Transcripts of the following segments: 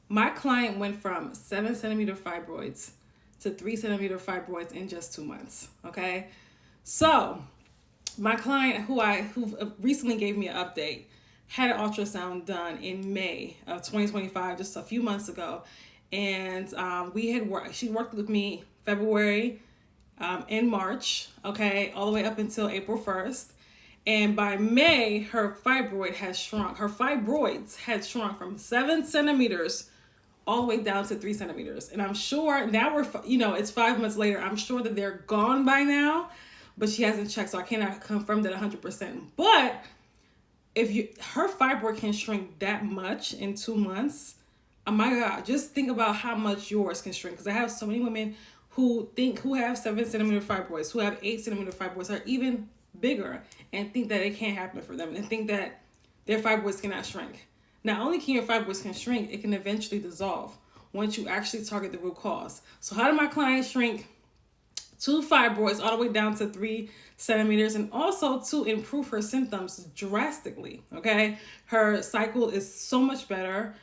My client went from 7 centimeter fibroids to 3 centimeter fibroids in just 2 months. Okay. So my client who recently gave me an update had an ultrasound done in May of 2025, just a few months ago. And she worked with me February in March, okay, all the way up until April 1st. And by May, her fibroids had shrunk from 7 centimeters all the way down to 3 centimeters. And I'm sure now it's 5 months later. I'm sure that they're gone by now, but she hasn't checked, so I cannot confirm that 100%. But her fibroid can shrink that much in 2 months, oh my God, just think about how much yours can shrink. Because I have so many women who have 7 centimeter fibroids, who have 8 centimeter fibroids, are even bigger, and think that it can't happen for them, and think that their fibroids cannot shrink. Not only can your fibroids can shrink, it can eventually dissolve once you actually target the root cause. So how do my clients shrink 2 fibroids all the way down to 3 centimeters, and also to improve her symptoms drastically? Okay, her cycle is so much better.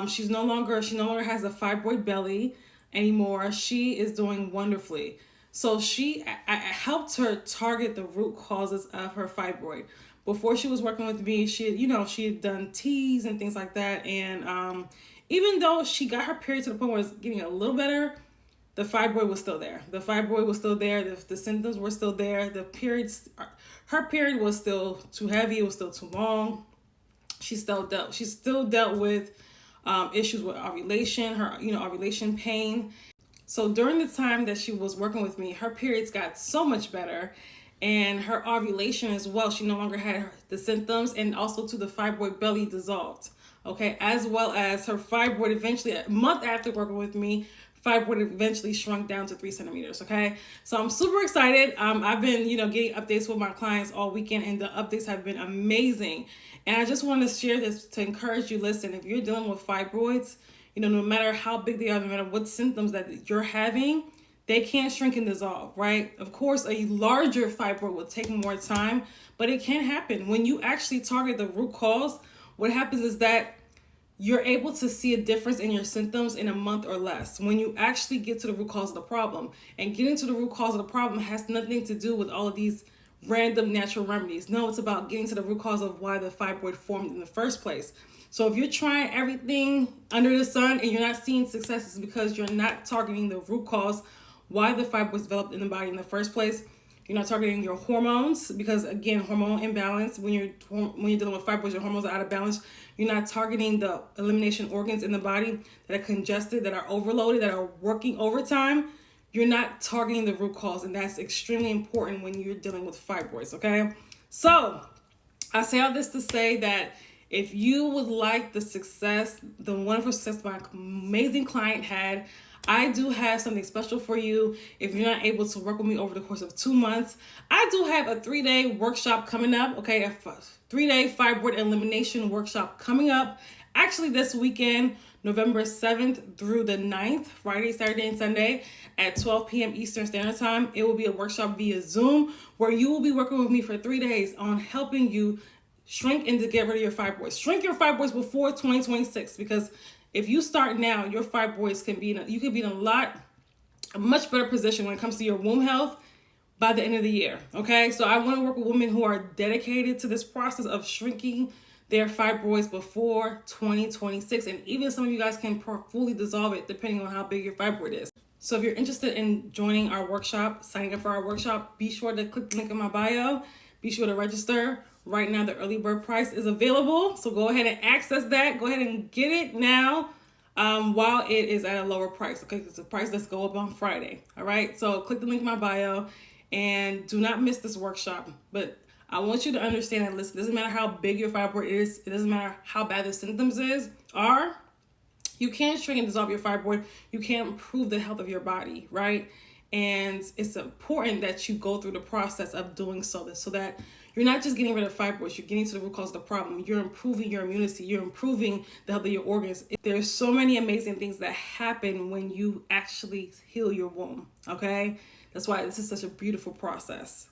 She no longer has a fibroid belly anymore. She is doing wonderfully. So I helped her target the root causes of her fibroid. Before she was working with me, she had done teas and things like that. And even though she got her period to the point where it was getting a little better, the fibroid was still there. The fibroid was still there. The symptoms were still there. Her period was still too heavy. It was still too long. She still dealt with issues with ovulation, ovulation pain. So during the time that she was working with me, her periods got so much better, and her ovulation as well. She no longer had the symptoms, and also the fibroid belly dissolved. Okay, as well as her fibroid eventually, a month after working with me, fibroid eventually shrunk down to 3 centimeters. Okay, so I'm super excited. I've been, getting updates with my clients all weekend, and the updates have been amazing. And I just want to share this to encourage you. Listen, if you're dealing with fibroids, no matter how big they are, no matter what symptoms that you're having, they can't shrink and dissolve, right? Of course, a larger fibroid will take more time, but it can happen. When you actually target the root cause, what happens is that you're able to see a difference in your symptoms in a month or less when you actually get to the root cause of the problem. And getting to the root cause of the problem has nothing to do with all of these random natural remedies. No, it's about getting to the root cause of why the fibroid formed in the first place. So if you're trying everything under the sun and you're not seeing success, it's because you're not targeting the root cause why the fibroids developed in the body in the first place. You're not targeting your hormones, because again, hormone imbalance, when you're dealing with fibroids, your hormones are out of balance. You're not targeting the elimination organs in the body that are congested, that are overloaded, that are working overtime. You're not targeting the root cause, and that's extremely important when you're dealing with fibroids, okay? So I say all this to say that if you would like the wonderful success my amazing client had, I do have something special for you. If you're not able to work with me over the course of 2 months, I do have a 3-day workshop coming up, okay? A 3-day fibroid elimination workshop coming up. Actually, this weekend, November 7th through the 9th, Friday, Saturday, and Sunday at 12 p.m. Eastern Standard Time. It will be a workshop via Zoom where you will be working with me for 3 days on helping you shrink and to get rid of your fibroids. Shrink your fibroids before 2026, because if you start now, your fibroids you can be in a much better position when it comes to your womb health by the end of the year. Okay, so I want to work with women who are dedicated to this process of shrinking their fibroids before 2026, and even some of you guys can fully dissolve it depending on how big your fibroid is. So if you're interested in joining our workshop, signing up for our workshop, be sure to click the link in my bio. Be sure to register. Right now, the early bird price is available, so go ahead and access that. Go ahead and get it now while it is at a lower price, okay? Because the price does go up on Friday, all right? So click the link in my bio, and do not miss this workshop. But I want you to understand that, listen, it doesn't matter how big your fibroid is. It doesn't matter how bad the symptoms are. You can't shrink and dissolve your fibroid. You can't improve the health of your body, right? And it's important that you go through the process of doing so that you're not just getting rid of fibroids, you're getting to the root cause of the problem. You're improving your immunity. You're improving the health of your organs. There's so many amazing things that happen when you actually heal your womb, okay? That's why this is such a beautiful process.